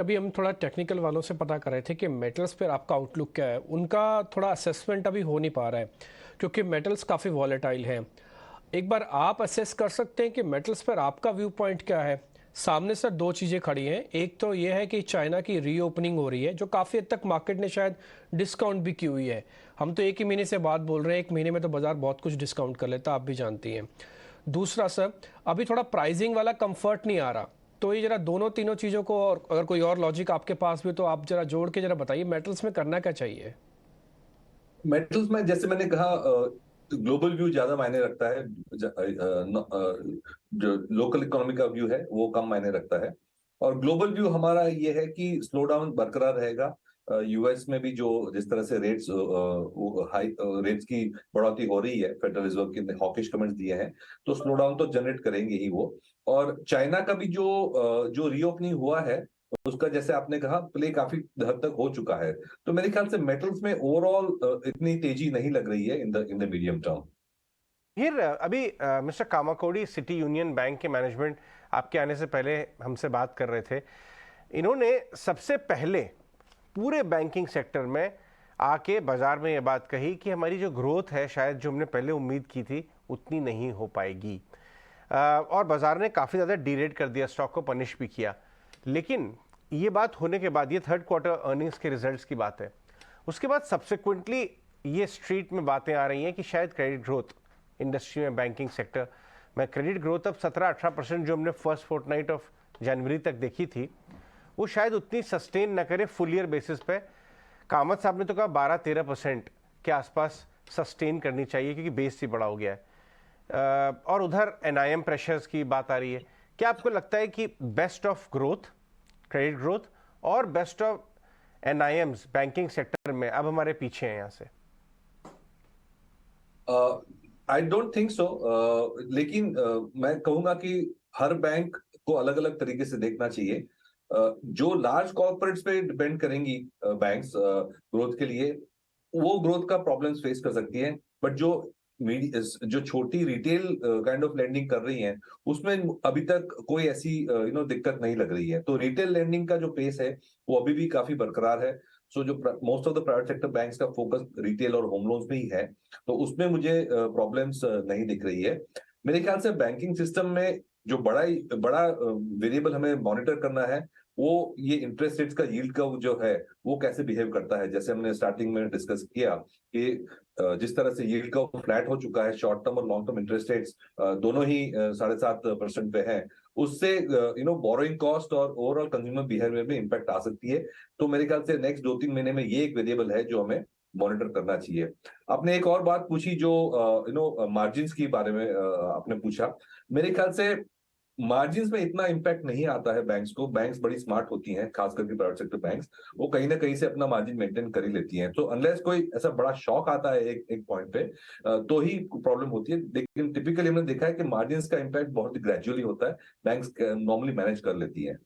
अभी हम थोड़ा टेक्निकल वालों से पता कर रहे थे कि मेटल्स पर आपका आउटलुक क्या है। उनका थोड़ा असेसमेंट अभी हो नहीं पा रहा है क्योंकि मेटल्स काफ़ी वॉलेटाइल हैं। एक बार आप असेस कर सकते हैं कि मेटल्स पर आपका व्यू पॉइंट क्या है। सामने सर दो चीज़ें खड़ी हैं। एक तो ये है कि चाइना की रीओपनिंग हो रही है जो काफ़ी हद तक मार्केट ने शायद डिस्काउंट भी की हुई है। हम तो एक ही महीने से बात बोल रहे हैं, एक महीने में तो बाजार बहुत कुछ डिस्काउंट कर लेता, आप भी जानती हैं। दूसरा सर, अभी थोड़ा प्राइसिंग वाला कंफर्ट नहीं आ रहा। तो ये जरा दोनों तीनों चीज़ों को, और अगर कोई और लॉजिक आपके पास भी तो आप जरा जोड़ के जरा बताइए, मेटल्स में करना क्या चाहिए। मेटल्स में जैसे मैंने कहा, ग्लोबल व्यू ज्यादा मायने रखता है। जो लोकल इकोनॉमी का व्यू है वो कम मायने रखता है। और ग्लोबल व्यू हमारा ये है कि स्लो डाउन बरकरार रहेगा। यूएस में भी जो जिस तरह से रेट्स हाई रेट्स की बढ़ोतरी हो रही है, फेडरल रिजर्व के हॉकिश कमेंट्स दिए हैं, तो स्लो डाउन तो जनरेट करेंगे ही वो। और चाइना का भी जो रीओपनिंग हुआ है उसका, जैसे आपने कहा, प्ले काफी हद तक हो चुका है। तो मेरे ख्याल से मेटल्स में ओवरऑल इतनी तेजी नहीं लग रही है इन द मीडियम टर्म। फिर अभी मिस्टर कामाकोड़ी, सिटी यूनियन बैंक के मैनेजमेंट आपके आने से पहले हमसे बात कर रहे थे। इन्होंने सबसे पहले पूरे बैंकिंग सेक्टर में आके बाजार में ये बात कही कि हमारी जो ग्रोथ है, शायद जो हमने पहले उम्मीद की थी उतनी नहीं हो पाएगी। और बाजार ने काफ़ी ज़्यादा डीरेट कर दिया, स्टॉक को पनिश भी किया। लेकिन ये बात होने के बाद, ये थर्ड क्वार्टर अर्निंग्स के रिजल्ट्स की बात है, उसके बाद सब्सिक्वेंटली ये स्ट्रीट में बातें आ रही हैं कि शायद क्रेडिट ग्रोथ इंडस्ट्री में, बैंकिंग सेक्टर में क्रेडिट ग्रोथ अब 17-18% जो हमने फर्स्ट फोर्टनाइट ऑफ जनवरी तक देखी थी, वो शायद उतनी सस्टेन न करे फुल ईयर बेसिस पे। कामत साहब ने तो कहा 12-13% के आसपास सस्टेन करनी चाहिए क्योंकि बेस ही बड़ा हो गया है। और उधर एनआईएम प्रेशर्स की बात आ रही है। क्या आपको लगता है कि best of growth, credit growth और बेस्ट ऑफ एनआईएम्स बैंकिंग सेक्टर में अब हमारे पीछे हैं यहाँ से? I don't think so. लेकिन मैं कहूंगा कि हर बैंक को अलग अलग तरीके से देखना चाहिए। जो लार्ज कॉर्पोरेट्स पे डिपेंड करेंगी बैंक्स ग्रोथ के लिए, वो ग्रोथ का प्रॉब्लम्स फेस कर सकती हैं। बट जो छोटी रिटेल काइंड ऑफ लेंडिंग कर रही हैं, उसमें अभी तक कोई ऐसी दिक्कत नहीं लग रही है। तो रिटेल लेंडिंग का जो पेस है वो अभी भी काफी बरकरार है। सो जो most of the private sector banks का फोकस रिटेल और होम लोन्स में ही है, तो उसमें मुझे प्रॉब्लम्स नहीं दिख रही है। मेरे ख्याल से बैंकिंग सिस्टम में जो बड़ा वेरिएबल हमें मॉनिटर करना है, वो ये इंटरेस्ट रेट्स का यील्ड कर्व जो है वो कैसे बिहेव करता है। जैसे हमने स्टार्टिंग में डिस्कस किया कि जिस तरह से यील्ड कर्व फ्लैट हो चुका है, शॉर्ट टर्म और लॉन्ग टर्म इंटरेस्ट रेट्स दोनों ही 7.5% पे है, उससे बोरोइंग कॉस्ट और ओवरऑल कंज्यूमर बिहेवियर में इंपैक्ट आ सकती है। तो मेरे ख्याल से नेक्स्ट 2-3 महीने में ये एक वेरिएबल है जो हमें मॉनिटर करना चाहिए। आपने एक और बात पूछी, जो मार्जिन्स के बारे में आपने पूछा। मेरे ख्याल से मार्जिन्स में इतना इम्पैक्ट नहीं आता है बैंक्स को। बैंक्स बड़ी स्मार्ट होती हैं, खास करके प्राइवेट सेक्टर बैंक्स। वो कहीं ना कहीं से अपना मार्जिन मेंटेन कर ही लेती हैं। तो अनलेस कोई ऐसा बड़ा शॉक आता है एक एक पॉइंट पे, तो ही प्रॉब्लम होती है। लेकिन टिपिकली हमने देखा है कि मार्जिन्स का इम्पैक्ट बहुत ग्रेजुअली होता है, बैंक्स नॉर्मली मैनेज कर लेती हैं।